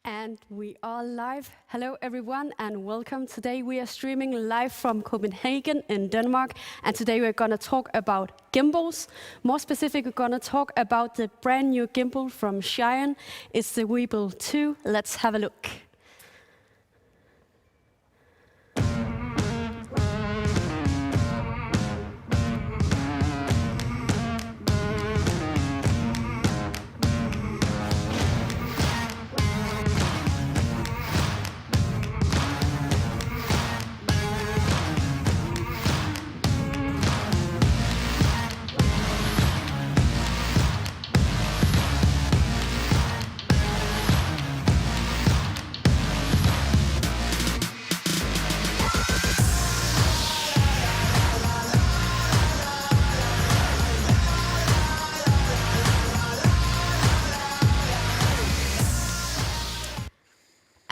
And we are live. Hello, everyone, and welcome. Today we are streaming live from Copenhagen in Denmark. And today we're going to talk about gimbals. More specific, we're going to talk about the brand new gimbal from Zhiyun. It's the Gimbal 2. Let's have a look.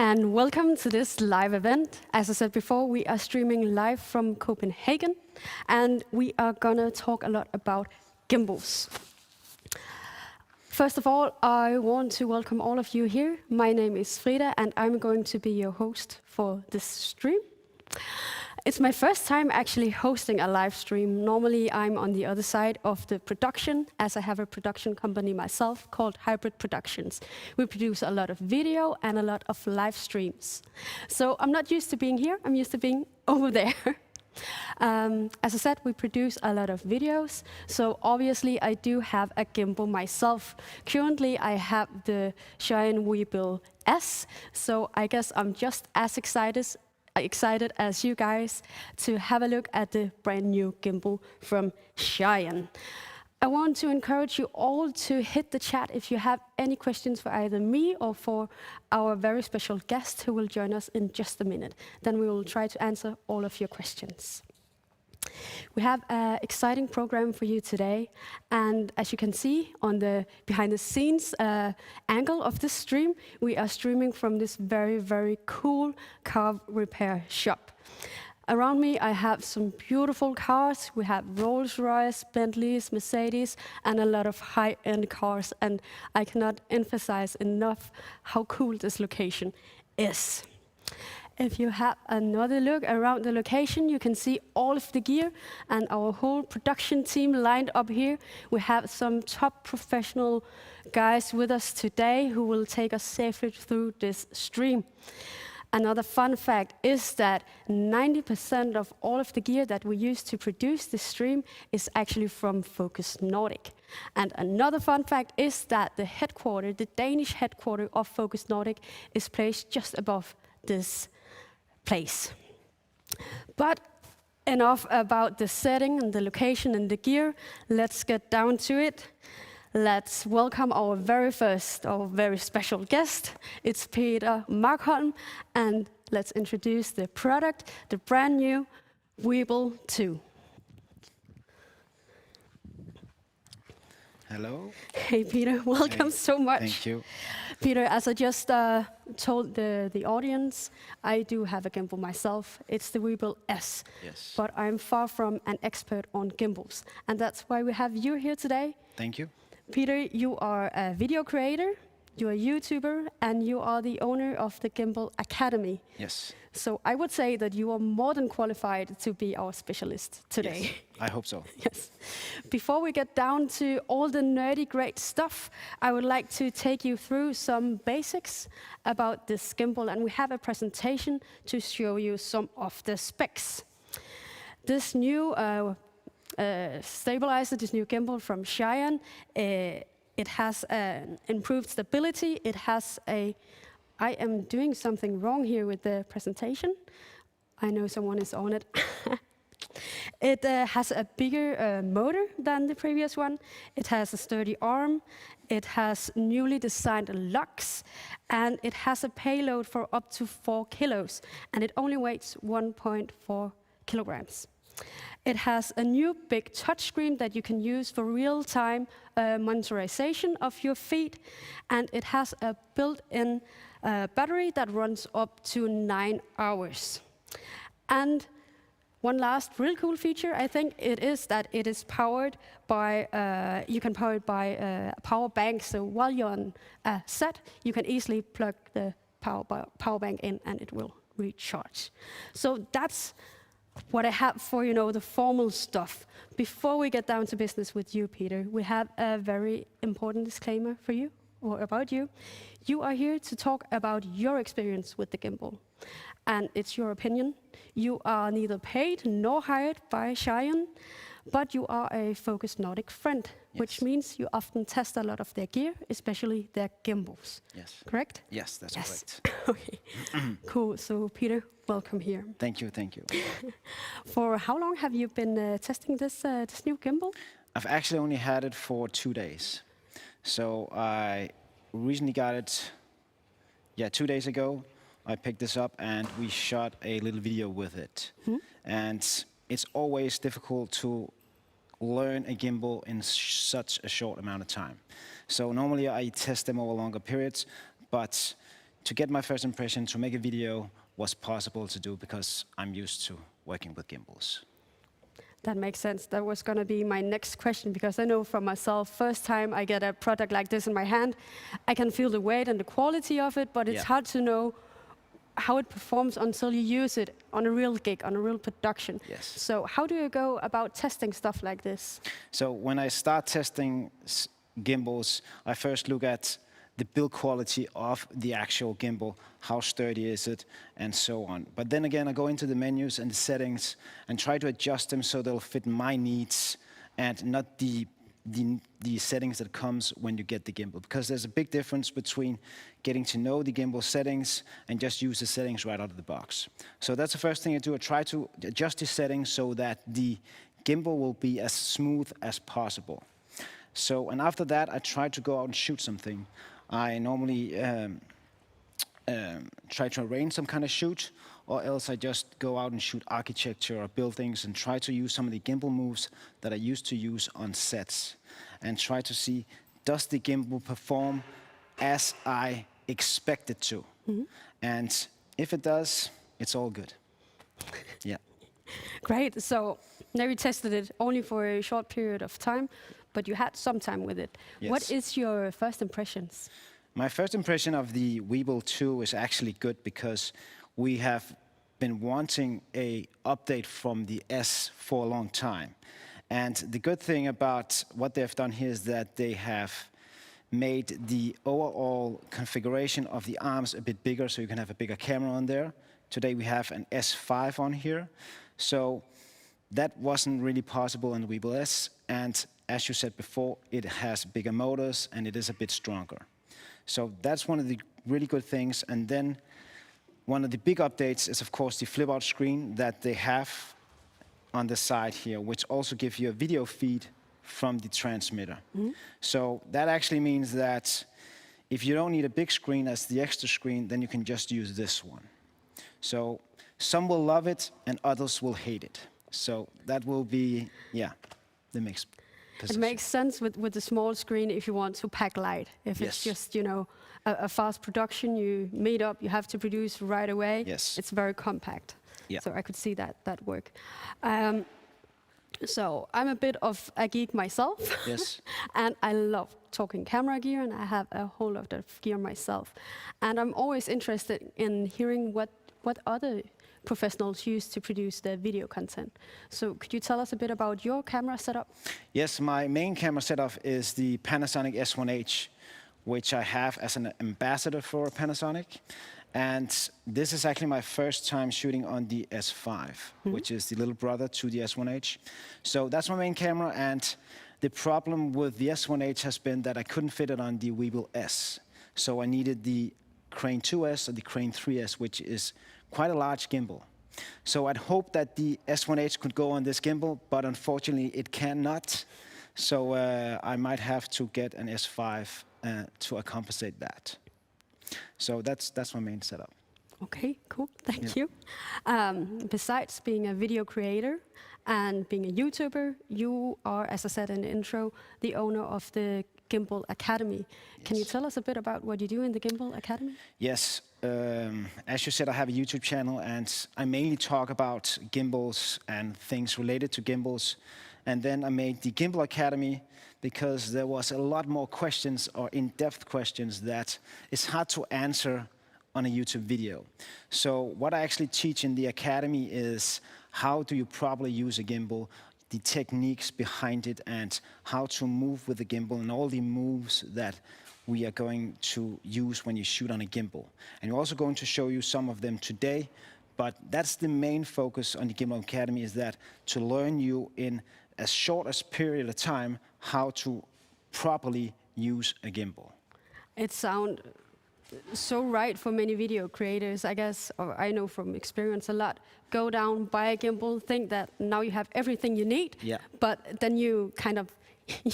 And welcome to this live event. As I said before, we are streaming live from Copenhagen, and we are gonna talk a lot about gimbals. First of all, I want to welcome all of you here. My name is Frida, and I'm going to be your host for this stream. It's my first time actually hosting a live stream. Normally, I'm on the other side of the production, as I have a production company myself called Hybrid Productions. We produce a lot of video and a lot of live streams. So I'm not used to being here, I'm used to being over there. As I said, we produce a lot of videos, so obviously I do have a gimbal myself. Currently, I have the Zhiyun Gimbal S, so I guess I'm just as excited as you guys to have a look at the brand new gimbal from Zhiyun. I want to encourage you all to hit the chat if you have any questions for either me or for our very special guest who will join us in just a minute. Then we will try to answer all of your questions. We have an exciting program for you today, and as you can see on the behind-the-scenes angle of this stream, we are streaming from this very, very cool car repair shop. Around me, I have some beautiful cars. We have Rolls-Royce, Bentleys, Mercedes, and a lot of high-end cars, and I cannot emphasize enough how cool this location is. If you have another look around the location, you can see all of the gear and our whole production team lined up here. We have some top professional guys with us today who will take us safely through this stream. Another fun fact is that 90% of all of the gear that we use to produce this stream is actually from Focus Nordic. And another fun fact is that the Danish headquarters of Focus Nordic is placed just above this place. But enough about the setting and the location and the gear. Let's get down to it. Let's welcome our very special guest. It's Peter Makholm, and let's introduce the product, the brand new Gimbal 2. Hello. Hey, Peter, welcome so much. Thank you. Peter, as I just told the audience, I do have a gimbal myself. It's the Gimbal S. Yes. But I'm far from an expert on gimbals. And that's why we have you here today. Thank you. Peter, you are a video creator, you're a YouTuber, and you are the owner of the Gimbal Academy. Yes. So I would say that you are more than qualified to be our specialist today. Yes, I hope so. Yes. Before we get down to all the nerdy great stuff, I would like to take you through some basics about this gimbal, and we have a presentation to show you some of the specs. This new stabilizer, this new gimbal from Zhiyun, it has improved stability. It has I am doing something wrong here with the presentation. I know someone is on it. It has a bigger motor than the previous one. It has a sturdy arm. It has newly designed locks, and it has a payload for up to 4 kilos, and it only weighs 1.4 kilograms. It has a new big touchscreen that you can use for real-time monitorization of your feet, and it has a built-in battery that runs up to 9 hours. And One last real cool feature, I think, it is that it is powered by, you can power it by a power bank. So while you're on a set, you can easily plug the power bank in and it will recharge. So that's what I have for, the formal stuff. Before we get down to business with you, Peter, we have a very important disclaimer for you, or about you. You are here to talk about your experience with the gimbal. And it's your opinion. You are neither paid nor hired by Zhiyun, but you are a focused Nordic friend, which means you often test a lot of their gear, especially their gimbals. Yes. Correct? Yes, that's correct. Okay, cool. So Peter, welcome here. Thank you, thank you. For how long have you been testing this new gimbal? I've actually only had it for 2 days. So I recently got it, 2 days ago. I picked this up and we shot a little video with it. And it's always difficult to learn a gimbal in such a short amount of time. So normally I test them over longer periods, but to get my first impression, to make a video was possible to do because I'm used to working with gimbals. That makes sense. That was going to be my next question, because I know from myself, first time I get a product like this in my hand, I can feel the weight and the quality of it, but it's hard to know how it performs until you use it on a real gig, on a real production. Yes. So how do you go about testing stuff like this? So when I start testing gimbals, I first look at the build quality of the actual gimbal, how sturdy is it, and so on. But then again, I go into the menus and the settings and try to adjust them so they'll fit my needs and not the settings that comes when you get the gimbal. Because there's a big difference between getting to know the gimbal settings and just use the settings right out of the box. So that's the first thing I do. I try to adjust the settings so that the gimbal will be as smooth as possible. So, and after that, I try to go out and shoot something. I normally try to arrange some kind of shoot, or else I just go out and shoot architecture or buildings and try to use some of the gimbal moves that I used to use on sets and try to see, does the gimbal perform as I expect it to? And if it does, it's all good. Yeah. Great. So now you tested it only for a short period of time, but you had some time with it. Yes. What is your first impressions? My first impression of the Weeble 2 is actually good because we have been wanting an update from the S for a long time. And the good thing about what they've done here is that they have made the overall configuration of the arms a bit bigger so you can have a bigger camera on there. Today we have an S5 on here. So that wasn't really possible in the Weeble S. And as you said before, it has bigger motors and it is a bit stronger. So that's one of the really good things. And then one of the big updates is, of course, the flip-out screen that they have on the side here, which also gives you a video feed from the transmitter. So that actually means that if you don't need a big screen as the extra screen, then you can just use this one. So some will love it and others will hate it. So that will be, the mix. It makes sense with the small screen if you want to pack light. If it's just, a fast production you made up, you have to produce right away. Yes. It's very compact. Yeah. So I could see that work. So I'm a bit of a geek myself. Yes. And I love talking camera gear, and I have a whole lot of gear myself. And I'm always interested in hearing what other professionals use to produce their video content. So could you tell us a bit about your camera setup? Yes, my main camera setup is the Panasonic S1H, which I have as an ambassador for Panasonic. And this is actually my first time shooting on the S5, which is the little brother to the S1H. So that's my main camera, and the problem with the S1H has been that I couldn't fit it on the Weeble S. So I needed the Crane 2S or the Crane 3S, which is quite a large gimbal. So I'd hope that the S1H could go on this gimbal, but unfortunately it cannot. So I might have to get an S5 to compensate that. So that's my main setup. Okay, cool, thank you. Besides being a video creator and being a YouTuber, you are, as I said in the intro, the owner of the Gimbal Academy. Can you tell us a bit about what you do in the Gimbal Academy? Yes, as you said, I have a YouTube channel, and I mainly talk about gimbals and things related to gimbals. And then I made the Gimbal Academy because there was a lot more questions or in-depth questions that it's hard to answer on a YouTube video. So what I actually teach in the Academy is how do you properly use a gimbal, the techniques behind it, and how to move with the gimbal, and all the moves that we are going to use when you shoot on a gimbal. And we're also going to show you some of them today, but that's the main focus on the Gimbal Academy, is that to learn you in as short as period of time how to properly use a gimbal. It sounds so right for many video creators, I guess, or I know from experience a lot. Go down, buy a gimbal, think that now you have everything you need, Yeah. but then you kind of,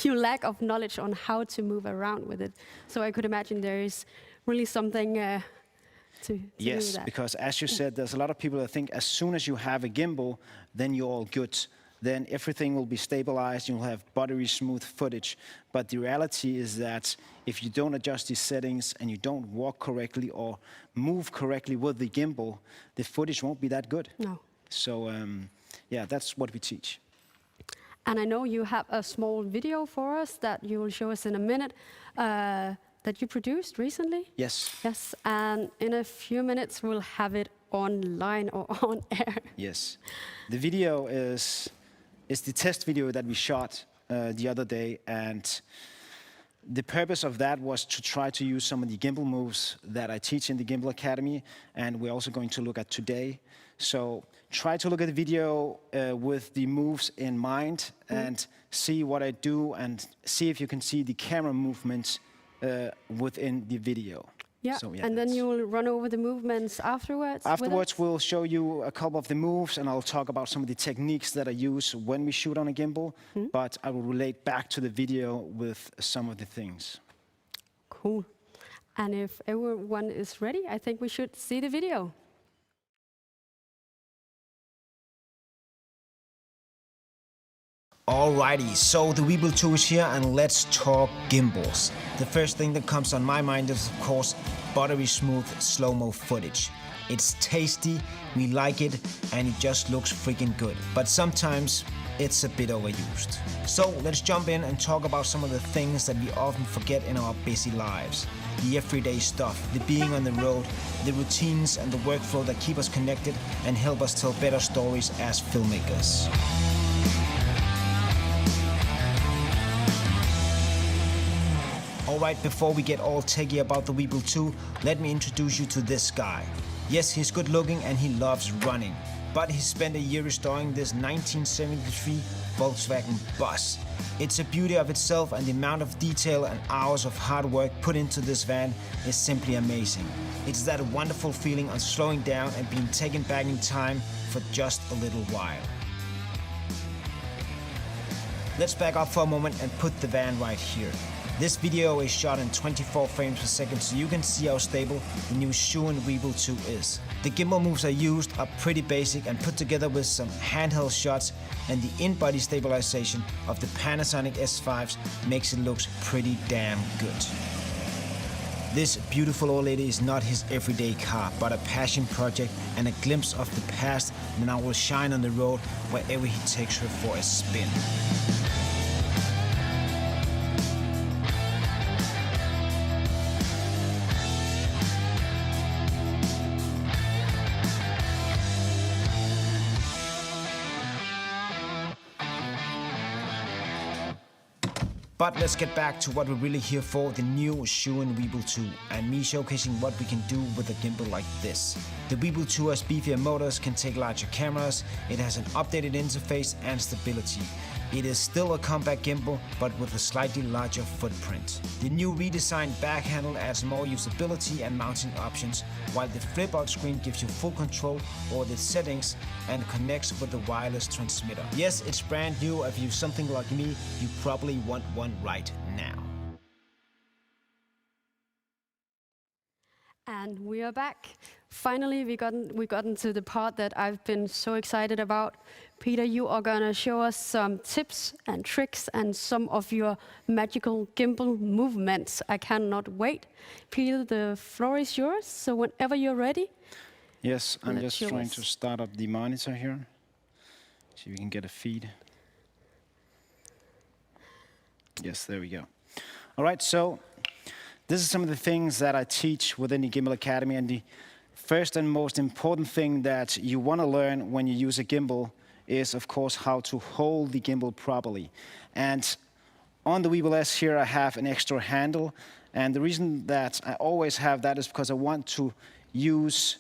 you lack of knowledge on how to move around with it. So I could imagine there is really something to do with that. Because as you said, there's a lot of people that think as soon as you have a gimbal, then you're all good. Then everything will be stabilized, you'll have buttery smooth footage. But the reality is that if you don't adjust these settings and you don't walk correctly or move correctly with the gimbal, the footage won't be that good. No. So yeah, that's what we teach. And I know you have a small video for us that you will show us in a minute that you produced recently. Yes. Yes, and in a few minutes we'll have it online or on air. Yes. The video is the test video that we shot the other day, and the purpose of that was to try to use some of the gimbal moves that I teach in the Gimbal Academy, and we're also going to look at today. So try to look at the video with the moves in mind and see what I do, and see if you can see the camera movements within the video. Yeah, So, yeah, and then you will run over the movements afterwards? Afterwards, we'll show you a couple of the moves, and I'll talk about some of the techniques that I use when we shoot on a gimbal, but I will relate back to the video with some of the things. Cool. And if everyone is ready, I think we should see the video. Alrighty, so the Weeble 2 is here, and let's talk gimbals. The first thing that comes on my mind is, of course, buttery smooth slow-mo footage. It's tasty, we like it, and it just looks freaking good. But sometimes it's a bit overused. So let's jump in and talk about some of the things that we often forget in our busy lives. The everyday stuff, the being on the road, the routines and the workflow that keep us connected and help us tell better stories as filmmakers. Alright, before we get all techie about the Weeble 2, let me introduce you to this guy. Yes, he's good looking and he loves running, but he spent a year restoring this 1973 Volkswagen bus. It's a beauty of itself, and the amount of detail and hours of hard work put into this van is simply amazing. It's that wonderful feeling of slowing down and being taken back in time for just a little while. Let's back up for a moment and put the van right here. This video is shot in 24 frames per second, so you can see how stable the new Zhiyun Weeble 2 is. The gimbal moves I used are pretty basic and put together with some handheld shots, and the in-body stabilization of the Panasonic S5s makes it look pretty damn good. This beautiful old lady is not his everyday car, but a passion project and a glimpse of the past that now will shine on the road wherever he takes her for a spin. But let's get back to what we're really here for, the new Zhiyun Weeble 2, and me showcasing what we can do with a gimbal like this. The Weeble 2 has beefier motors, can take larger cameras, it has an updated interface and stability. It is still a compact gimbal, but with a slightly larger footprint. The new redesigned back handle adds more usability and mounting options, while the flip-out screen gives you full control over the settings and connects with the wireless transmitter. Yes, it's brand new. If you're something like me, you probably want one right now. And we are back. Finally, we gotten to the part that I've been so excited about. Peter, you are gonna show us some tips and tricks and some of your magical gimbal movements. I cannot wait. Peter, the floor is yours. So whenever you're ready. Yes, I'm just show trying us. to start up the monitor here. See if we can get a feed. Yes, there we go. All right, so this is some of the things that I teach within the Gimbal Academy, and the first and most important thing that you want to learn when you use a gimbal is, of course, how to hold the gimbal properly. And on the Weeble S here, I have an extra handle, and the reason that I always have that is because I want to use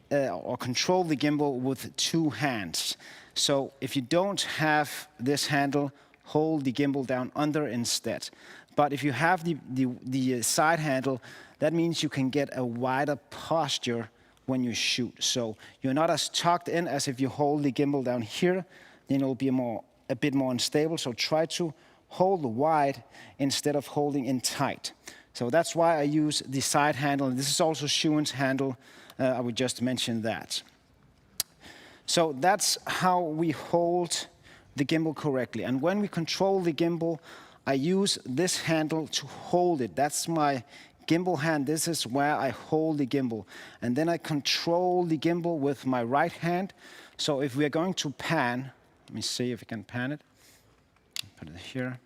or control the gimbal with two hands. So if you don't have this handle, hold the gimbal down under instead. But if you have the side handle, that means you can get a wider posture when you shoot. So you're not as tucked in as if you hold the gimbal down here, then it'll be a bit more unstable. So try to hold wide instead of holding in tight. So that's why I use the side handle. And this is also Zhiyun's handle. I would just mention that. So that's how we hold the gimbal correctly. And when we control the gimbal, I use this handle to hold it. That's my gimbal hand. This is where I hold the gimbal. And then I control the gimbal with my right hand. So if we're going to pan, let me see if I can pan it. Put it here.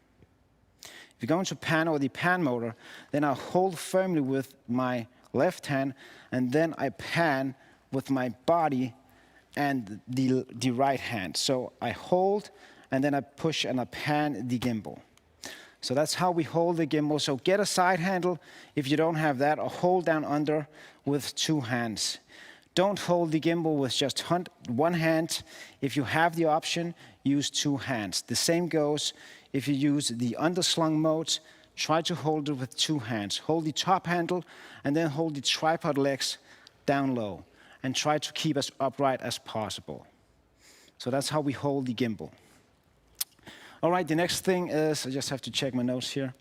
If you're going to pan or the pan motor, then I hold firmly with my left hand, and then I pan with my body and the right hand. So I hold, and then I push and I pan the gimbal. So that's how we hold the gimbal. So get a side handle if you don't have that, or hold down under with two hands. Don't hold the gimbal with just one hand. If you have the option, use two hands. The same goes if you use the underslung mode. Try to hold it with two hands. Hold the top handle and then hold the tripod legs down low. And try to keep as upright as possible. So that's how we hold the gimbal. All right, the next thing is, I just have to check my notes here.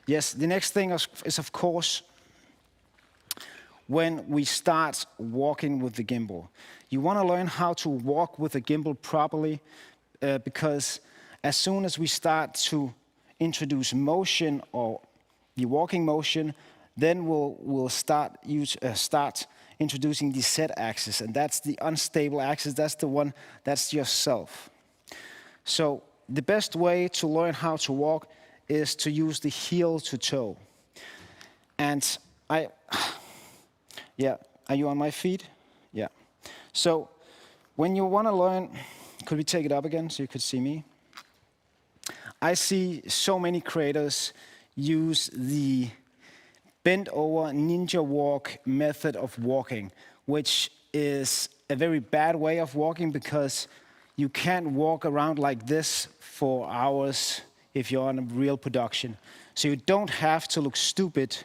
Yes, the next thing is of course, when we start walking with the gimbal. You want to learn how to walk with the gimbal properly, because as soon as we start to introduce motion or the walking motion, then we'll start introducing the Z axis, and that's the unstable axis. That's the one that's yourself. So the best way to learn how to walk is to use the heel to toe. And yeah, are you on my feet? Yeah. So when you want to learn, could we take it up again so you could see me? I see so many creators use the bend over ninja walk method of walking, which is a very bad way of walking because you can't walk around like this for hours if you're on a real production. So you don't have to look stupid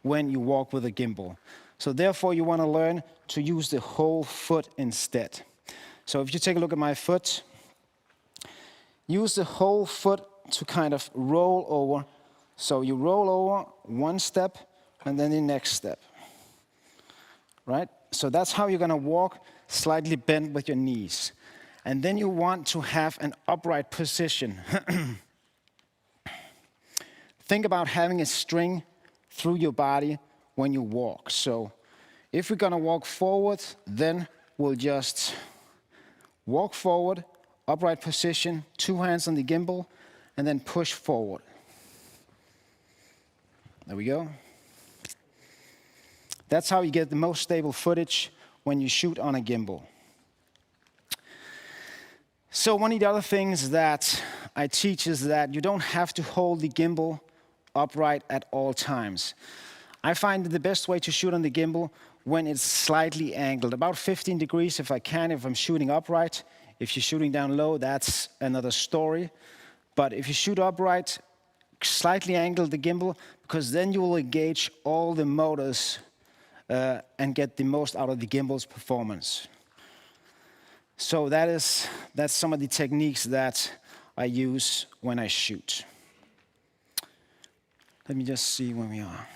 when you walk with a gimbal. So therefore you want to learn to use the whole foot instead. So if you take a look at my foot, use the whole foot to kind of roll over. So you roll over one step and then the next step, right? So that's how you're gonna walk, slightly bent with your knees. And then you want to have an upright position. Think about having a string through your body when you walk. So if we're gonna walk forward, then we'll just walk forward, upright position, two hands on the gimbal, and then push forward. There we go. That's how you get the most stable footage when you shoot on a gimbal. So one of the other things that I teach is that you don't have to hold the gimbal upright at all times. I find the best way to shoot on the gimbal when it's slightly angled, about 15 degrees if I can, if I'm shooting upright. If you're shooting down low, that's another story. But if you shoot upright, slightly angle the gimbal, because then you will engage all the motors and get the most out of the gimbal's performance. So that's some of the techniques that I use when I shoot. Let me just see where we are.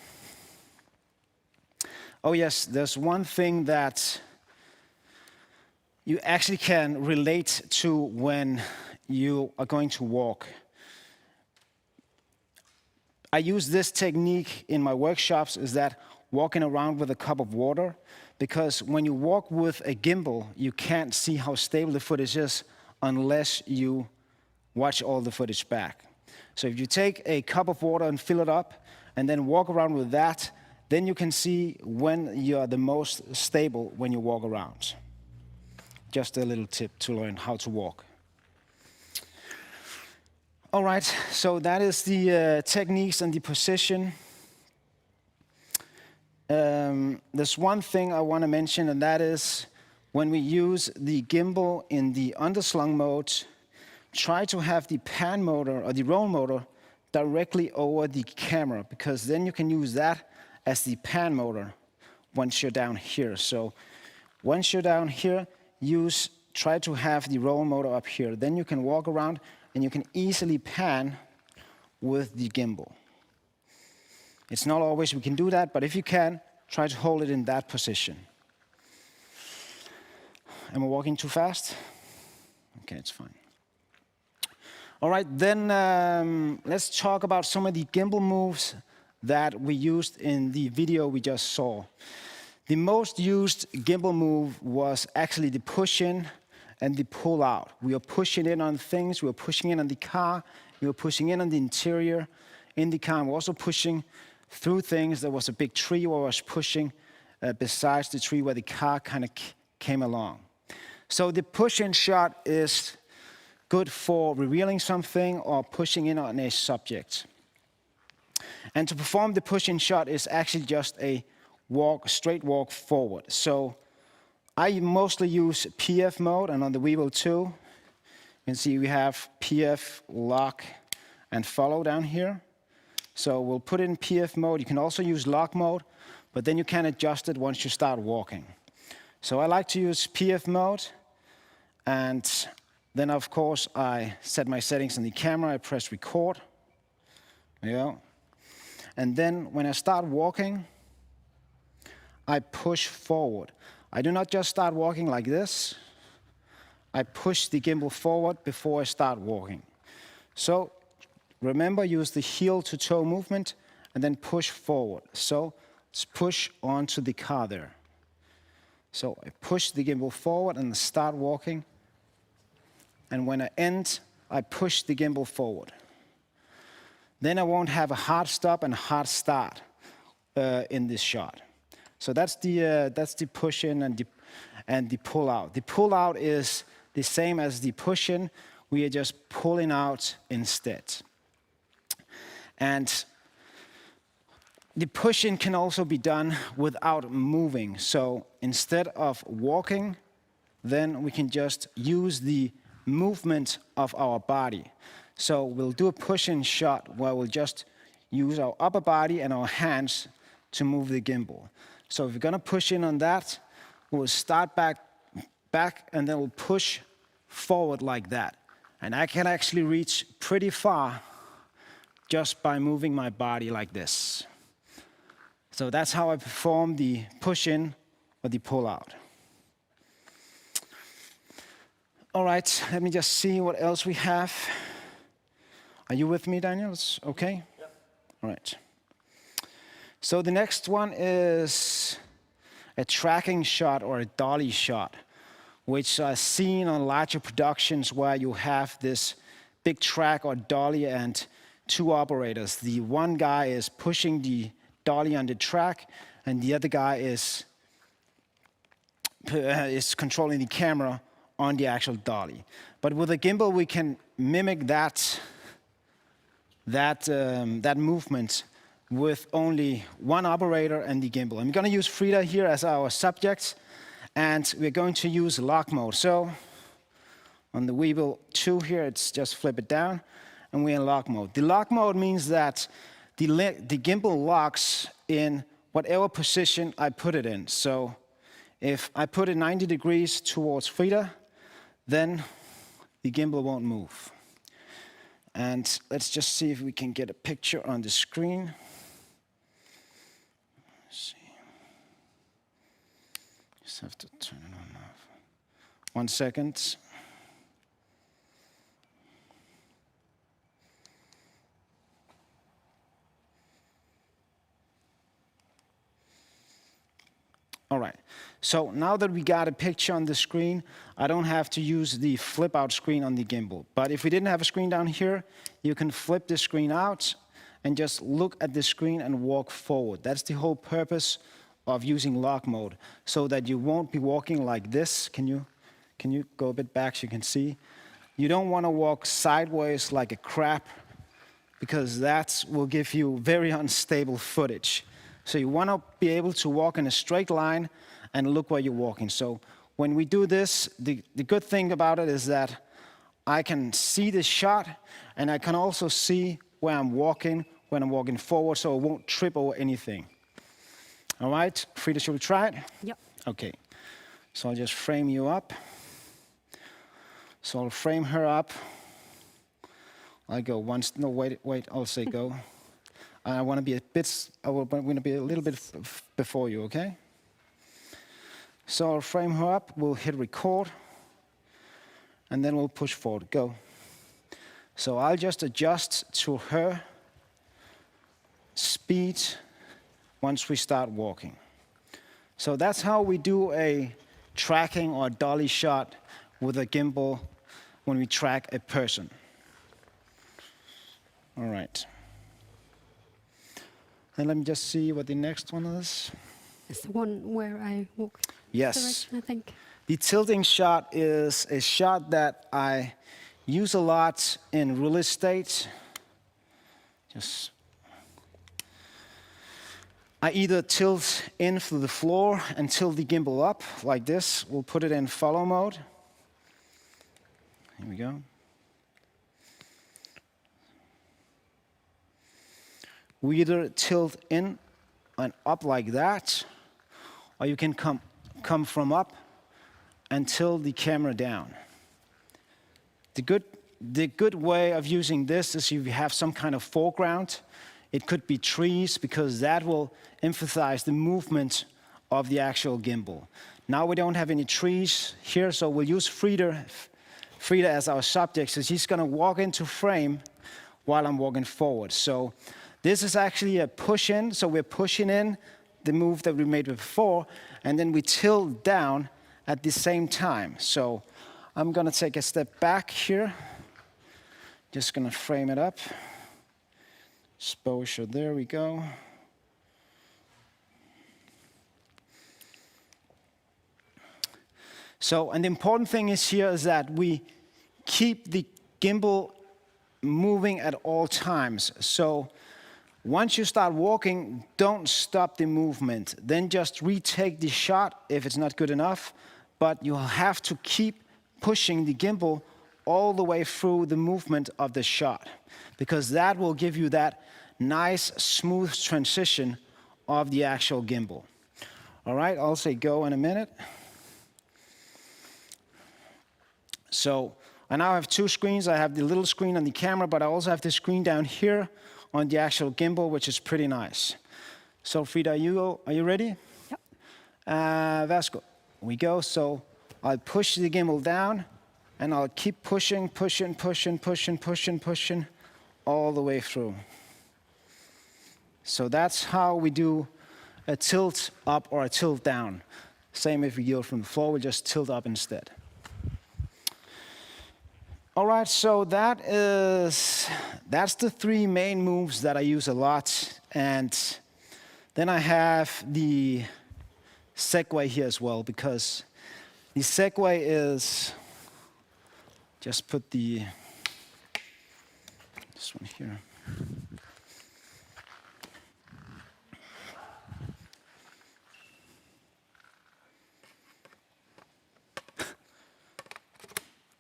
Oh yes, there's one thing that you actually can relate to when you are going to walk. I use this technique in my workshops, is that walking around with a cup of water, because when you walk with a gimbal, you can't see how stable the footage is unless you watch all the footage back. So if you take a cup of water and fill it up, and then walk around with that, then you can see when you're the most stable when you walk around. Just a little tip to learn how to walk. All right, so that is the techniques and the position. There's one thing I want to mention, and that is when we use the gimbal in the underslung mode, try to have the pan motor or the roll motor directly over the camera, because then you can use that as the pan motor once you're down here. So once you're down here, try to have the roll motor up here. Then you can walk around and you can easily pan with the gimbal. It's not always we can do that, but if you can, try to hold it in that position. Am I walking too fast? Okay, it's fine. All right, then let's talk about some of the gimbal moves that we used in the video we just saw. The most used gimbal move was actually the push-in and the pull-out. We are pushing in on things, we are pushing in on the car, we are pushing in on the interior in the car. We're also pushing through things. There was a big tree where I was pushing besides the tree where the car kind of came along. So the push-in shot is good for revealing something or pushing in on a subject. And to perform the push-in shot is actually just a straight walk forward. So I mostly use PF mode, and on the Weeble 2, you can see we have PF, lock, and follow down here. So we'll put it in PF mode. You can also use lock mode, but then you can adjust it once you start walking. So I like to use PF mode, and then of course I set my settings on the camera. I press record. There you go. And then when I start walking, I push forward. I do not just start walking like this. I push the gimbal forward before I start walking. So remember, use the heel to toe movement and then push forward. So let's push onto the car there. So I push the gimbal forward and start walking. And when I end, I push the gimbal forward. Then I won't have a hard stop and a hard start in this shot. So that's the push-in and the pull-out. The pull-out is the same as the push-in. We are just pulling out instead. And the push-in can also be done without moving. So instead of walking, then we can just use the movement of our body. So we'll do a push-in shot where we'll just use our upper body and our hands to move the gimbal. So if we're gonna push in on that, we'll start back, and then we'll push forward like that. And I can actually reach pretty far just by moving my body like this. So that's how I perform the push-in or the pull-out. All right, let me just see what else we have. Are you with me, Daniel? It's okay? Yeah. All right. So the next one is a tracking shot or a dolly shot, which are seen on larger productions where you have this big track or dolly and two operators. The one guy is pushing the dolly on the track, and the other guy is controlling the camera on the actual dolly. But with a gimbal, we can mimic that movement with only one operator and the gimbal. I'm going to use Frida here as our subject, and we're going to use lock mode. So on the Weeble 2 here, it's just flip it down, and we're in lock mode. The lock mode means that the gimbal locks in whatever position I put it in. So if I put it 90 degrees towards Frida, then the gimbal won't move. And let's just see if we can get a picture on the screen. Let's see. Just have to turn it on off. 1 second. All right, so now that we got a picture on the screen, I don't have to use the flip out screen on the gimbal. But if we didn't have a screen down here, you can flip the screen out and just look at the screen and walk forward. That's the whole purpose of using lock mode, so that you won't be walking like this. Can you go a bit back so you can see? You don't want to walk sideways like a crab, because that will give you very unstable footage. So you want to be able to walk in a straight line and look where you're walking. So when we do this, the good thing about it is that I can see the shot, and I can also see where I'm walking when I'm walking forward, so I won't trip over anything. All right, Frida, should we try it? Yep. Okay, so I'll just frame you up. So I'll frame her up. I go once, no, wait, I'll say go. I want to be I want to be a little bit before you, okay? So I'll frame her up, we'll hit record, and then we'll push forward, go. So I'll just adjust to her speed once we start walking. So that's how we do a tracking or a dolly shot with a gimbal when we track a person. All right. And let me just see what the next one is. It's the one where I walk. Yes. Direction, I think. The tilting shot is a shot that I use a lot in real estate. I either tilt in through the floor and tilt the gimbal up like this. We'll put it in follow mode. Here we go. We either tilt in and up like that, or you can come from up and tilt the camera down. The good way of using this is if you have some kind of foreground. It could be trees, because that will emphasize the movement of the actual gimbal. Now we don't have any trees here, so we'll use Frida as our subject, so she's going to walk into frame while I'm walking forward. So this is actually a push in, so we're pushing in the move that we made before, and then we tilt down at the same time. So I'm going to take a step back here. Just going to frame it up. Exposure, there we go. So, and the important thing is here is that we keep the gimbal moving at all times. So once you start walking, don't stop the movement. Then just retake the shot if it's not good enough, but you'll have to keep pushing the gimbal all the way through the movement of the shot, because that will give you that nice, smooth transition of the actual gimbal. All right, I'll say go in a minute. So I now have two screens. I have the little screen on the camera, but I also have the screen down here on the actual gimbal, which is pretty nice. So Frida, are you ready? Yep. Vasco, we go. So I'll push the gimbal down, and I'll keep pushing all the way through. So that's how we do a tilt up or a tilt down. Same if we go from the floor, we just tilt up instead. All right, so that's the three main moves that I use a lot. And then I have the segue here as well, because the segue is, just put this one here.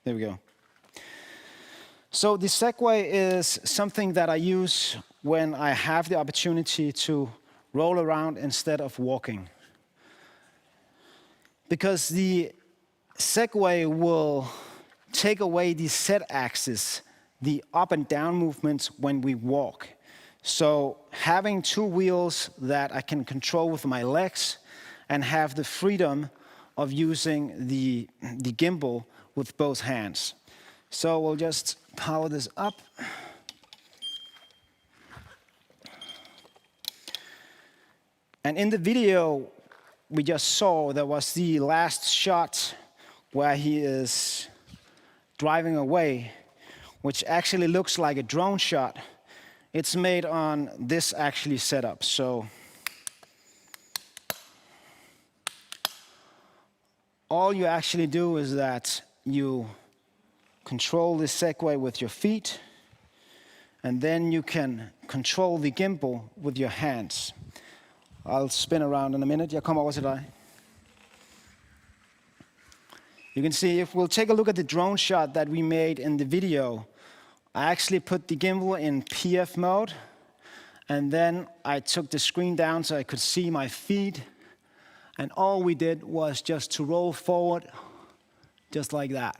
There we go. So the segue is something that I use when I have the opportunity to roll around instead of walking. Because the segue will take away the Z axis, the up and down movements when we walk. So having two wheels that I can control with my legs and have the freedom of using the gimbal with both hands. So we'll just power this up. And in the video we just saw, there was the last shot where he is driving away, which actually looks like a drone shot. It's made on this actually setup. So all you actually do is that you control the Segway with your feet, and then you can control the gimbal with your hands. I'll spin around in a minute. Jeg kommer over til dig. You can see, if we'll take a look at the drone shot that we made in the video, I actually put the gimbal in PF mode, and then I took the screen down so I could see my feet, and all we did was just to roll forward, just like that.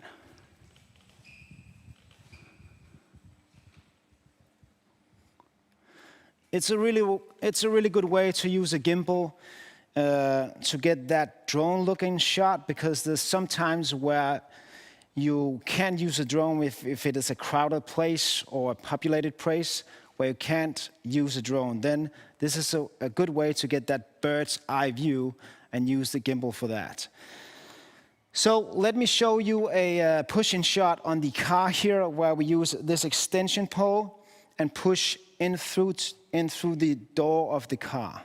It's a really good way to use a gimbal to get that drone-looking shot, because there's some times where you can't use a drone if it is a crowded place or a populated place where you can't use a drone. Then this is a good way to get that bird's eye view and use the gimbal for that. So let me show you a push-in shot on the car here, where we use this extension pole and push in through the door of the car.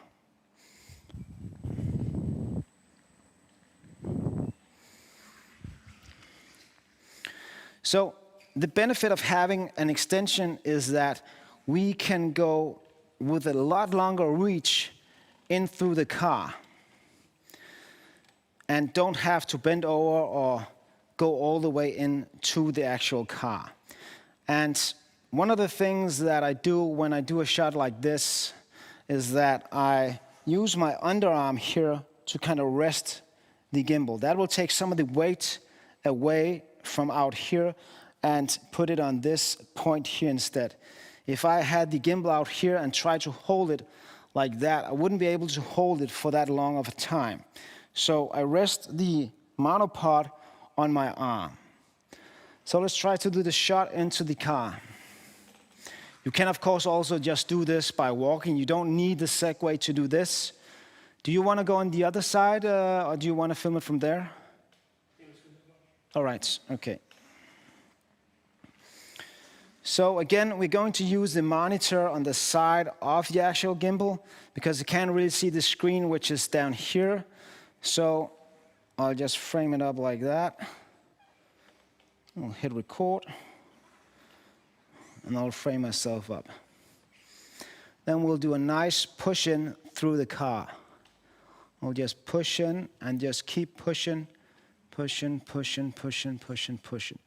So the benefit of having an extension is that we can go with a lot longer reach in through the car and don't have to bend over or go all the way into the actual car. And one of the things that I do when I do a shot like this is that I use my underarm here to kind of rest the gimbal. That will take some of the weight away from out here and put it on this point here instead. If I had the gimbal out here and tried to hold it like that, I wouldn't be able to hold it for that long of a time. So I rest the monopod on my arm. So let's try to do the shot into the car. You can, of course, also just do this by walking. You don't need the Segway to do this. Do you want to go on the other side, or do you want to film it from there? All right, okay. So again, we're going to use the monitor on the side of the actual gimbal, because you can't really see the screen, which is down here. So I'll just frame it up like that. I'll hit record. And I'll frame myself up. Then we'll do a nice push-in through the car. We'll just push in and just keep pushing, pushing, pushing, pushing, pushing, pushing.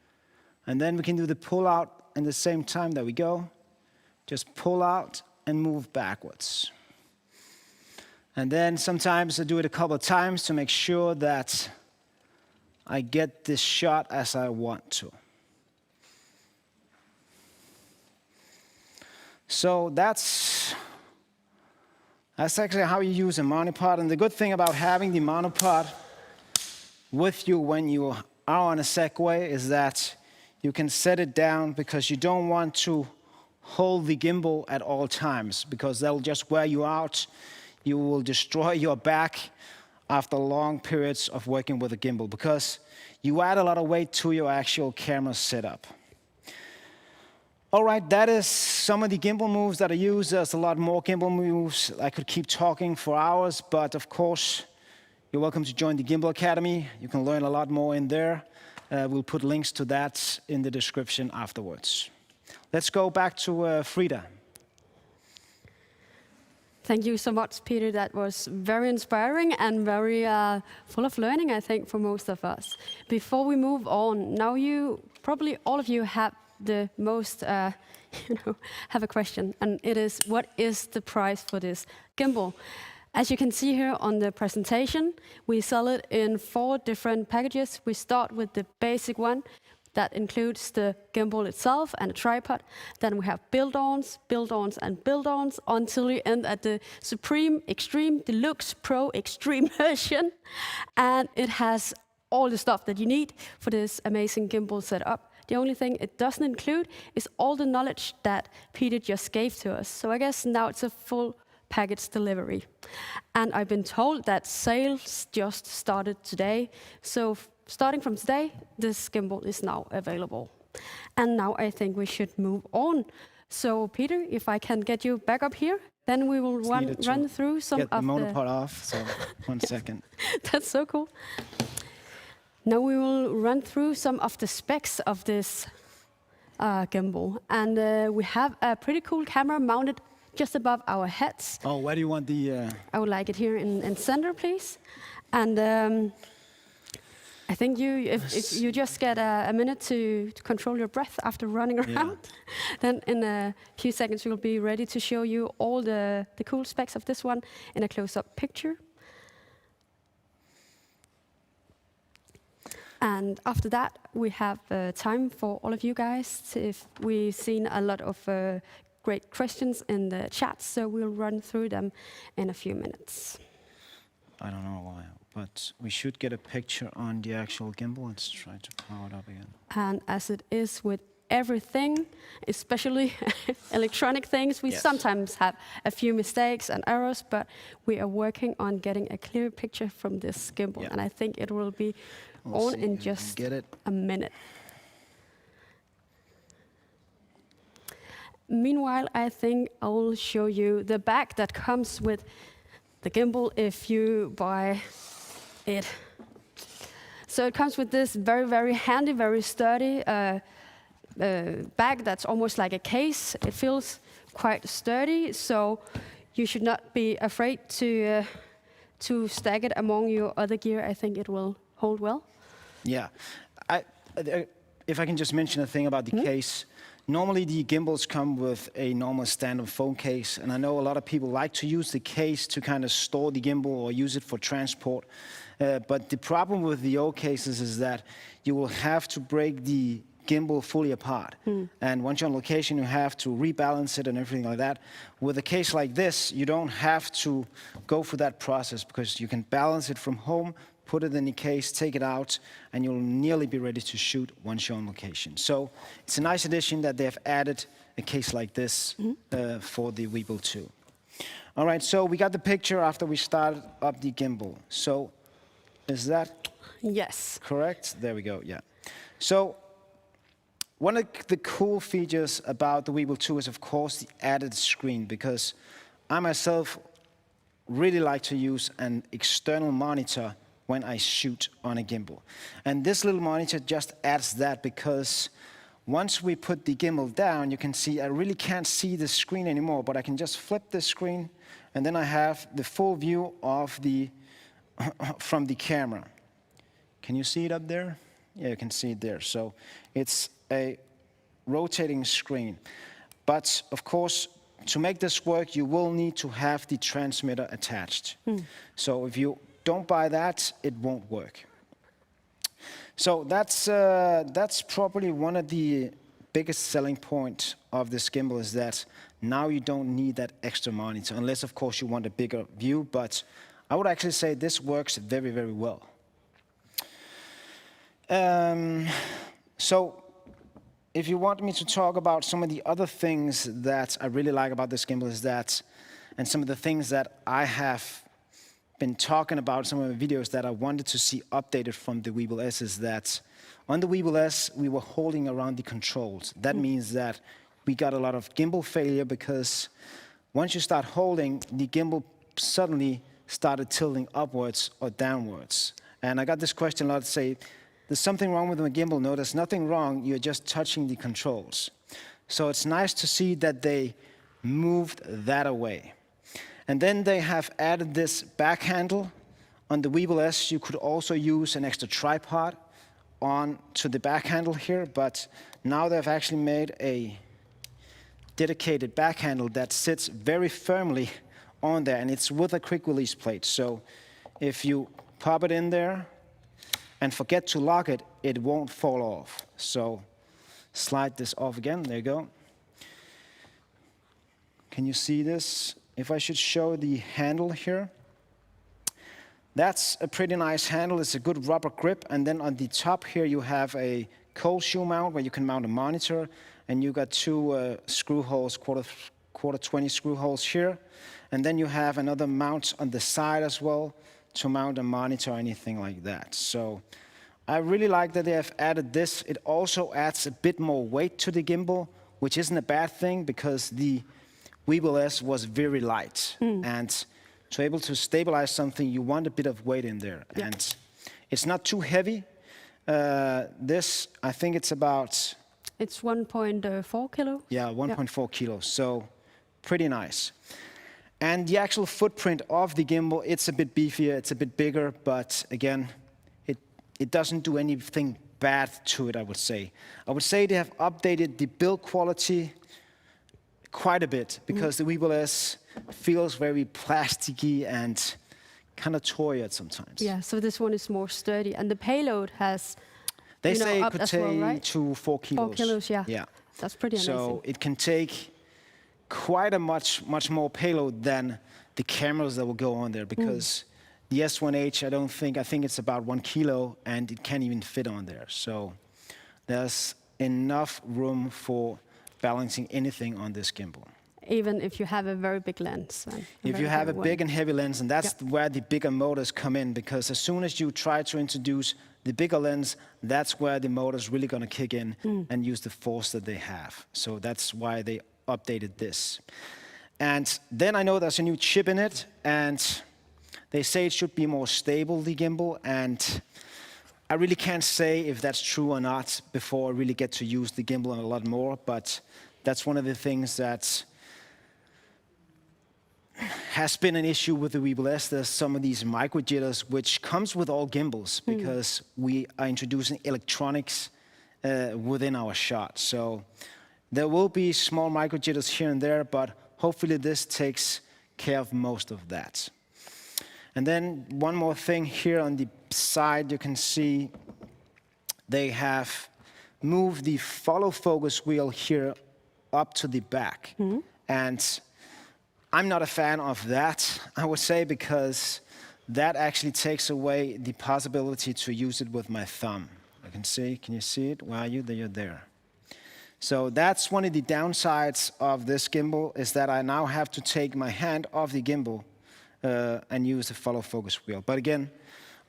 And then we can do the pull-out in the same time that we go. Just pull out and move backwards. And then sometimes I do it a couple of times to make sure that I get this shot as I want to. So that's actually how you use a monopod. And the good thing about having the monopod with you when you are on a Segway is that you can set it down, because you don't want to hold the gimbal at all times, because that'll just wear you out. You will destroy your back after long periods of working with a gimbal, because you add a lot of weight to your actual camera setup. All right, that is some of the gimbal moves that I use. There's a lot more gimbal moves. I could keep talking for hours, but of course, you're welcome to join the Gimbal Academy. You can learn a lot more in there. We'll put links to that in the description afterwards. Let's go back to Frida. Thank you so much, Peter. That was very inspiring and very full of learning, I think, for most of us. Before we move on, now probably all of you have the most, have a question, and it is, what is the price for this gimbal? As you can see here on the presentation, we sell it in 4 different packages. We start with the basic one, That includes the gimbal itself and a tripod. Then we have build-ons, build-ons, and build-ons until we end at the Supreme, Extreme, Deluxe, Pro, Extreme version. And it has all the stuff that you need for this amazing gimbal setup. The only thing it doesn't include is all the knowledge that Peter just gave to us. So I guess now it's a full package delivery. And I've been told that sales just started today. So starting from today, this gimbal is now available. And now I think we should move on. So Peter, if I can get you back up here, then we will run through some of the... Get the monopod off, so 1 second. That's so cool. Now we will run through some of the specs of this gimbal. And we have a pretty cool camera mounted just above our heads. Oh, where do you want the... I would like it here in center, please. And I think if you just get a minute to control your breath after running around, then in a few seconds we'll be ready to show you all the cool specs of this one in a close-up picture. And after that, we have time for all of you guys. If we've seen a lot of great questions in the chat, so we'll run through them in a few minutes. I don't know why, but we should get a picture on the actual gimbal. Let's try to power it up again. And as it is with everything, especially electronic things, we sometimes have a few mistakes and errors, but we are working on getting a clear picture from this gimbal. And I think it will be on in just a minute. Meanwhile, I think I will show you the bag that comes with the gimbal if you buy it. So it comes with this very, very handy, very sturdy bag that's almost like a case. It feels quite sturdy, so you should not be afraid to stack it among your other gear. I think it will hold well. Yeah. If I can just mention a thing about the case. Normally, the gimbals come with a normal standard phone case, and I know a lot of people like to use the case to kind of store the gimbal or use it for transport. But the problem with the old cases is that you will have to break the gimbal fully apart. And once you're on location, you have to rebalance it and everything like that. With a case like this, you don't have to go through that process because you can balance it from home, put it in the case, take it out, and you'll nearly be ready to shoot once you're on location. So it's a nice addition that they have added a case like this for the Weebill 2. All right, so we got the picture after we started up the gimbal. So is that correct? There we go, yeah. So one of the cool features about the Weebill 2 is, of course, the added screen, because I myself really like to use an external monitor when I shoot on a gimbal. And this little monitor just adds that, because once we put the gimbal down, you can see I really can't see the screen anymore, but I can just flip the screen, and then I have the full view of the from the camera. Can you see it up there? Yeah, you can see it there. So it's a rotating screen. But of course, to make this work, you will need to have the transmitter attached. So if you don't buy that, it won't work. So that's probably one of the biggest selling point of this gimbal, is that now you don't need that extra monitor, unless of course you want a bigger view, but I would actually say this works very, very well. So if you want me to talk about some of the other things that I really like about this gimbal is that, and some of the things that I have been talking about, some of the videos that I wanted to see updated from the Weebill S, is that on the Weebill S, we were holding around the controls. That means that we got a lot of gimbal failure, because once you start holding, the gimbal suddenly started tilting upwards or downwards. And I got this question a lot, say, there's something wrong with my gimbal. No, there's nothing wrong. You're just touching the controls. So it's nice to see that they moved that away. And then they have added this back handle. On the Weebill S, you could also use an extra tripod on to the back handle here, but now they've actually made a dedicated back handle that sits very firmly on there, and it's with a quick release plate. So if you pop it in there and forget to lock it, it won't fall off. So slide this off again. There you go. Can you see this? If I should show the handle here, that's a pretty nice handle. It's a good rubber grip. And then on the top here, you have a cold shoe mount where you can mount a monitor. And you got two screw holes, quarter 20 screw holes here. And then you have another mount on the side as well to mount a monitor or anything like that. So I really like that they have added this. It also adds a bit more weight to the gimbal, which isn't a bad thing because the Weebill S was very light. And to be able to stabilize something, you want a bit of weight in there. Yeah. And it's not too heavy. This, I think it's about... It's 1.4 kilo. Yeah, 1.4 kilos, so pretty nice. And the actual footprint of the gimbal, it's a bit beefier, it's a bit bigger, but again, it doesn't do anything bad to it, I would say. I would say they have updated the build quality quite a bit, because the Weebill S feels very plasticky and kind of toy at sometimes. Yeah, so this one is more sturdy, and the payload has... They say it up could as take well, right? to 4 kilos. 4 kilos, yeah. Yeah. That's pretty amazing. So it can take quite a much more payload than the cameras that will go on there, because the S1H, I think it's about 1 kilo, and it can't even fit on there. So there's enough room for balancing anything on this gimbal. Even if you have a very big lens. If you have a big and heavy lens, and that's where the bigger motors come in, because as soon as you try to introduce the bigger lens, that's where the motor's really going to kick in and use the force that they have. So that's why they updated this. And then I know there's a new chip in it, and they say it should be more stable, the gimbal, and I really can't say if that's true or not before I really get to use the gimbal a lot more, but that's one of the things that has been an issue with the Weebill S. There's some of these micro jitters, which comes with all gimbals, because we are introducing electronics within our shot. So there will be small micro jitters here and there, but hopefully this takes care of most of that. And then one more thing here on the side, you can see they have moved the follow focus wheel here up to the back. And I'm not a fan of that, I would say, because that actually takes away the possibility to use it with my thumb. Can you see it? Where are you? There, you're there. So that's one of the downsides of this gimbal, is that I now have to take my hand off the gimbal and use the follow focus wheel. But again,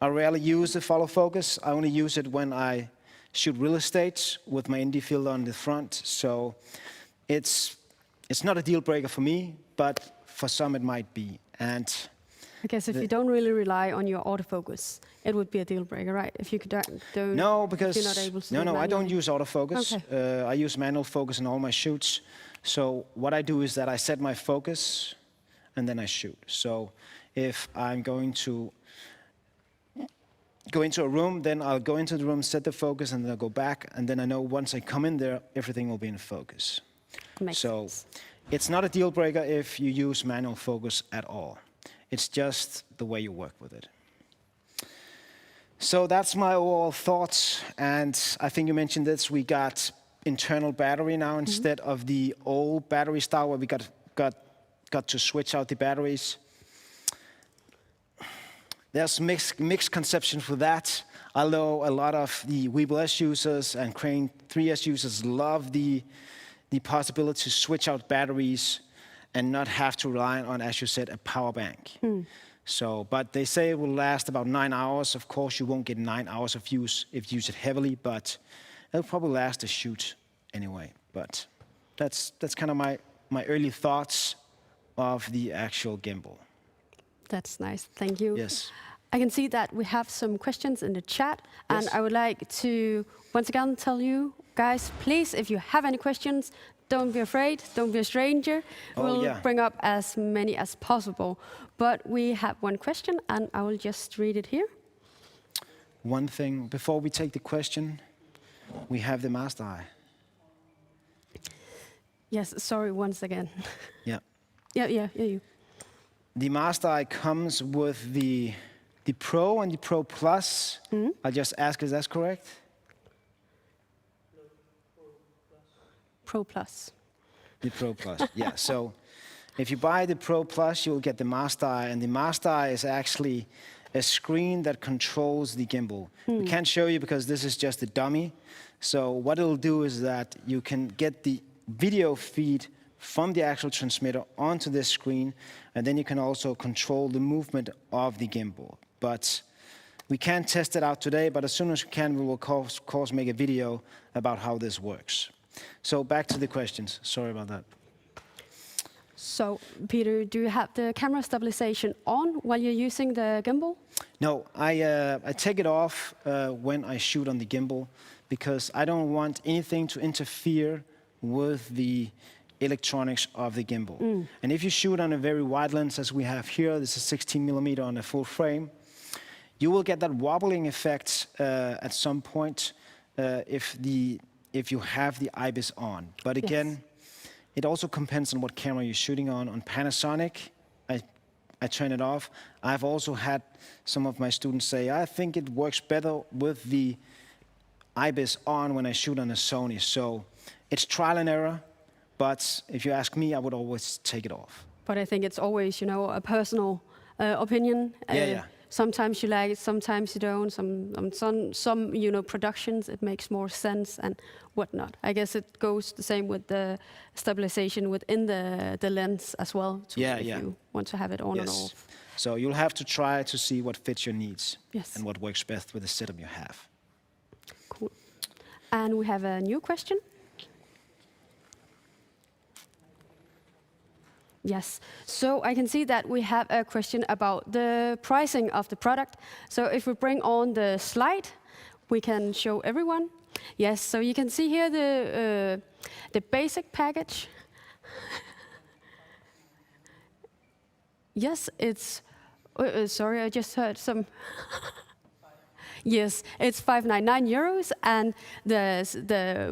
I rarely use the follow focus. I only use it when I shoot real estate with my indie field on the front. So it's not a deal breaker for me, but for some it might be. And I guess if you don't really rely on your autofocus, it would be a deal breaker, right? If you don't. No, because you're not able to I don't use autofocus. Okay. I use manual focus in all my shoots. So what I do is that I set my focus and then I shoot. So if I'm going to go into a room, then I'll go into the room, set the focus, and then I'll go back, and then I know once I come in there, everything will be in focus. Makes sense. It's not a deal breaker if you use manual focus at all. It's just the way you work with it. So that's my overall thoughts, and I think you mentioned this, we got internal battery now instead of the old battery style where we got to switch out the batteries. There's mixed conceptions with that. Although a lot of the Weebill S users and Crane 3S users love the possibility to switch out batteries and not have to rely on, as you said, a power bank. So, but they say it will last about 9 hours. Of course, you won't get 9 hours of use if you use it heavily, but it'll probably last a shoot anyway. But that's kind of my early thoughts of the actual gimbal. That's nice. Thank you. Yes. I can see that we have some questions in the chat, and Yes. I would like to once again tell you guys, please, if you have any questions, don't be afraid, don't be a stranger. We'll bring up as many as possible. But we have one question, and I will just read it here. One thing, before we take the question, we have the master eye. Yes, sorry, once again. Yeah. Yeah, you. The master eye comes with the The Pro and the Pro Plus, I'll just ask, is that correct? Pro Plus. The Pro Plus, yeah. So if you buy the Pro Plus, you'll get the Master Eye, and the Master Eye is actually a screen that controls the gimbal. We can't show you because this is just a dummy. So what it'll do is that you can get the video feed from the actual transmitter onto this screen, and then you can also control the movement of the gimbal. But we can't test it out today, but as soon as we can, we will of course make a video about how this works. So back to the questions. Sorry about that. So, Peter, do you have the camera stabilization on while you're using the gimbal? No, I take it off when I shoot on the gimbal because I don't want anything to interfere with the electronics of the gimbal. And if you shoot on a very wide lens, as we have here, this is 16 millimeter on a full frame, you will get that wobbling effect at some point if you have the IBIS on. But again, Yes. it also depends on what camera you're shooting on. On Panasonic, I turn it off. I've also had some of my students say, I think it works better with the IBIS on when I shoot on a Sony. So it's trial and error, but if you ask me, I would always take it off. But I think it's always, you know, a personal opinion. Yeah. Sometimes you like it, sometimes you don't. Some you know, productions, it makes more sense and whatnot. I guess it goes the same with the stabilization within the lens as well. If you want to have it on and off. So you'll have to try to see what fits your needs Yes. and what works best with the setup you have. Cool. And we have a new question. Yes, so I can see that we have a question about the pricing of the product. So if we bring on the slide, we can show everyone. Yes, so you can see here the basic package. Yes, it's, sorry, I just heard some. Yes, it's 599 euros, and the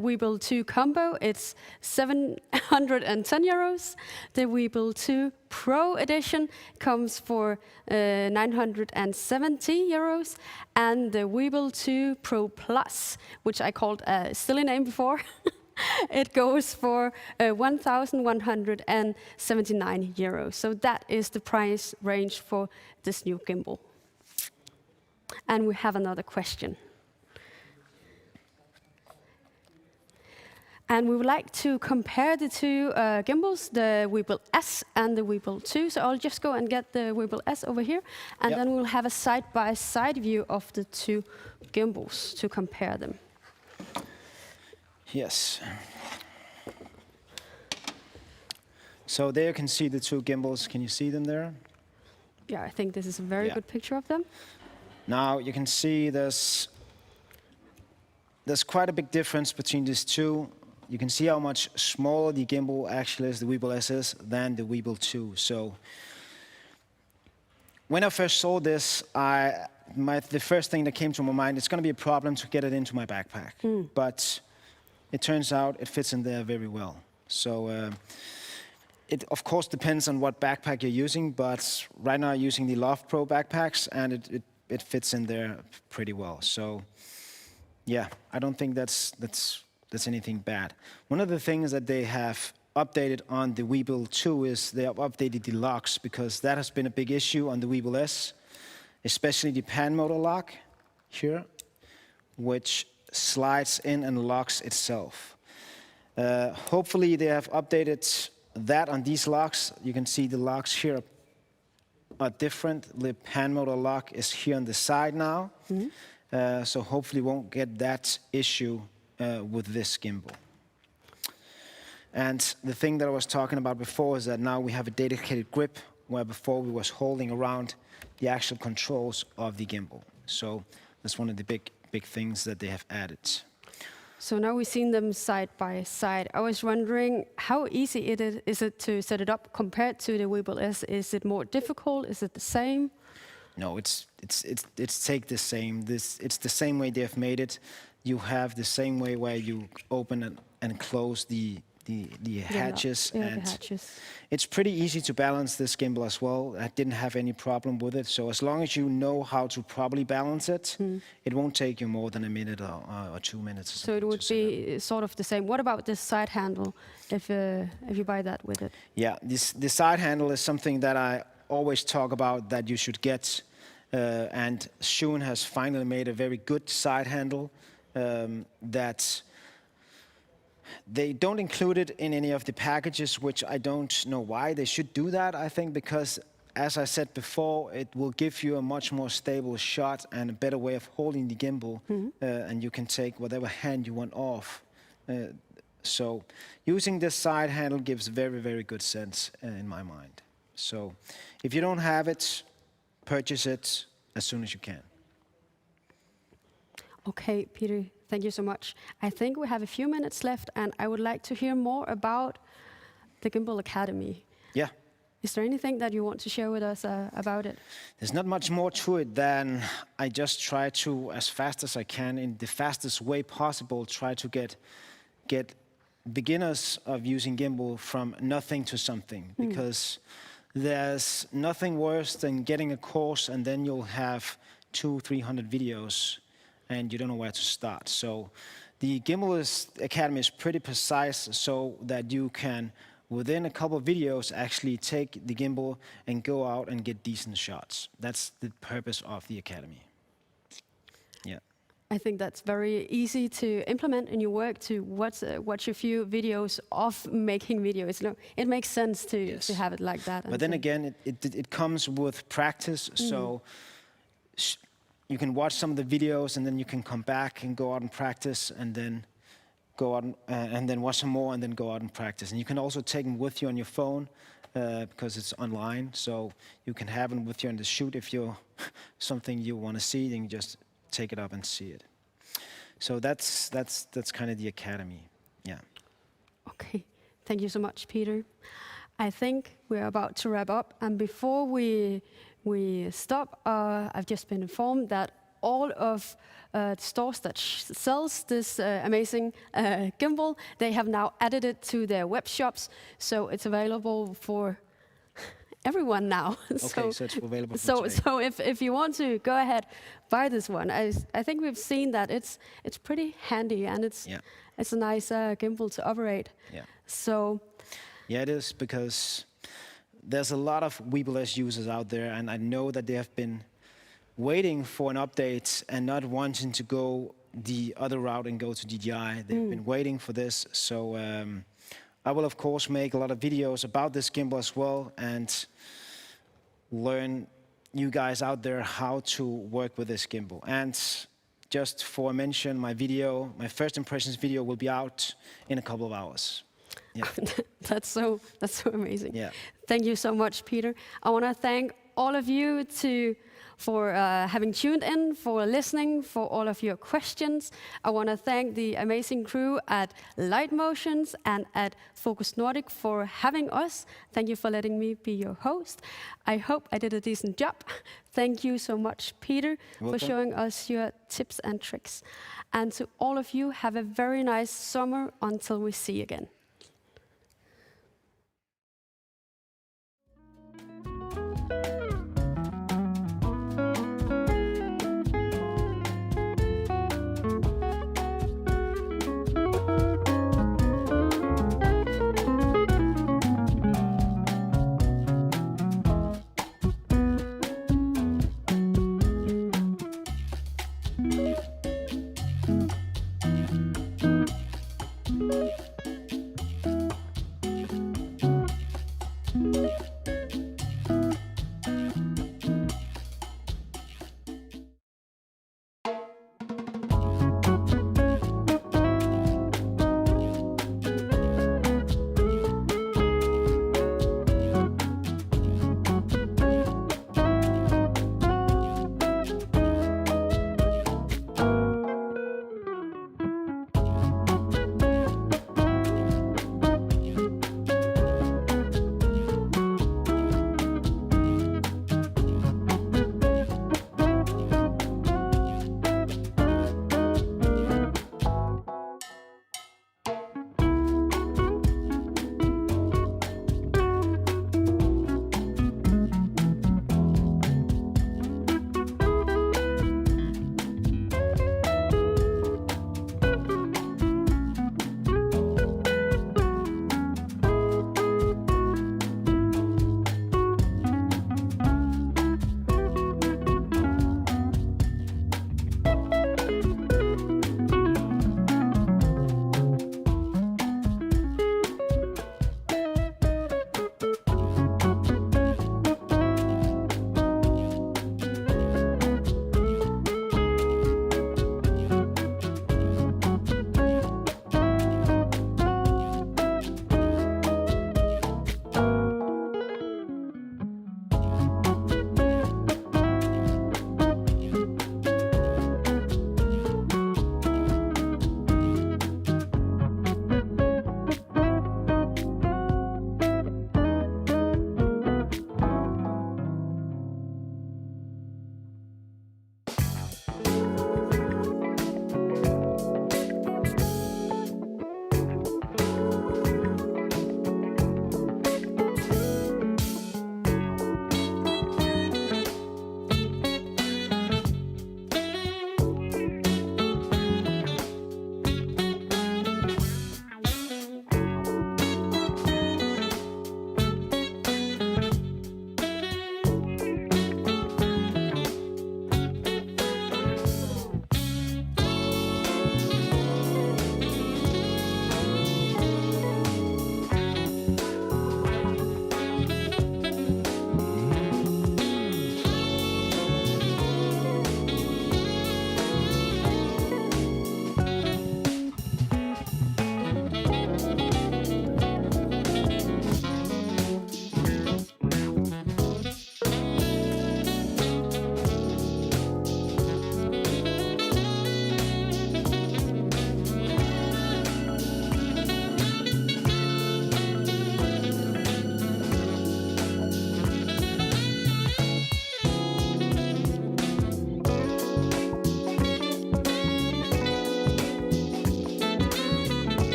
Weebill 2 combo, it's 710 euros. The Weebill 2 Pro edition comes for 970 euros, and the Weebill 2 Pro Plus, which I called a silly name before, it goes for 1,179 euros. So that is the price range for this new gimbal. And we have another question. And we would like to compare the two gimbals, the Weebill S and the Weebill 2. So I'll just go and get the Weebill S over here, and then we'll have a side-by-side view of the two gimbals to compare them. Yes. So there you can see the two gimbals. Can you see them there? Yeah, I think this is a very good picture of them. Now you can see there's quite a big difference between these two. You can see how much smaller the gimbal actually is, the Weebill S is, than the Weebill 2. So when I first saw this, the first thing that came to my mind, it's going to be a problem to get it into my backpack. But it turns out it fits in there very well. So it of course depends on what backpack you're using, but right now I'm using the Loft Pro backpacks, and it fits in there pretty well. So yeah, I don't think that's anything bad. One of the things that they have updated on the Weebill 2 is they have updated the locks, because that has been a big issue on the Weebill S, especially the pan motor lock here, which slides in and locks itself. Hopefully they have updated that on these locks. You can see the locks here are different. The pan motor lock is here on the side now. So hopefully won't get that issue with this gimbal. And the thing that I was talking about before is that now we have a dedicated grip, where before we was holding around the actual controls of the gimbal. So that's one of the big things that they have added. So now we've seen them side by side. I was wondering how easy is it to set it up compared to the Weebill S? Is it more difficult? Is it the same? No, it's take the same. It's the same way they have made it. You have the same way where you open and close the the hatches, Yeah, and the hatches. it's pretty easy to balance this gimbal as well. I didn't have any problem with it. So as long as you know how to properly balance it, it won't take you more than a minute or 2 minutes. Or So it something would to set up. be sort of the same. What about this side handle, if you buy that with it? Yeah, the side handle is something that I always talk about that you should get. And Zhiyun has finally made a very good side handle that they don't include it in any of the packages, which I don't know why. They should do that, I think, because as I said before, it will give you a much more stable shot and a better way of holding the gimbal, and you can take whatever hand you want off. So using this side handle gives very, very good sense in my mind. So if you don't have it, purchase it as soon as you can. Okay, Peter, thank you so much. I think we have a few minutes left, and I would like to hear more about the Gimbal Academy. Yeah. Is there anything that you want to share with us about it? There's not much more to it than I just try to, as fast as I can, in the fastest way possible, try to get beginners of using gimbal from nothing to something, because there's nothing worse than getting a course and then you'll have 200-300 videos and you don't know where to start. So the Gimbal Academy is pretty precise so that you can, within a couple of videos, actually take the gimbal and go out and get decent shots. That's the purpose of the Academy. Yeah. I think that's very easy to implement in your work, to watch a few videos of making videos. You know, it makes sense to have it like that. But then again, it comes with practice. So you can watch some of the videos and then you can come back and go out and practice and then go out and then watch some more and then go out and practice. And you can also take them with you on your phone because it's online. So you can have them with you on the shoot if you're something you want to see, then you just take it up and see it. So that's kind of the Academy. Yeah. Okay, thank you so much, Peter. I think we're about to wrap up, and before we stop, I've just been informed that all of the stores that sells this amazing gimbal, they have now added it to their web shops, so it's available for everyone now. Okay, so it's available from So today. if you want to go ahead, buy this one. I think we've seen that it's pretty handy and it's a nice gimbal to operate. Yeah. So yeah, it is, because there's a lot of Weeble users out there, and I know that they have been waiting for an update and not wanting to go the other route and go to DJI. They've been waiting for this, so I will, of course, make a lot of videos about this gimbal as well and learn you guys out there how to work with this gimbal. And just for a mention, my first impressions video will be out in a couple of hours. Yeah. that's so amazing. Yeah. Thank you so much, Peter. I want to thank all of you for having tuned in, for listening, for all of your questions. I want to thank the amazing crew at Light Motions and at Focus Nordic for having us. Thank you for letting me be your host. I hope I did a decent job. Thank you so much, Peter, for showing us your tips and tricks. And to all of you, have a very nice summer until we see again.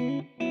you.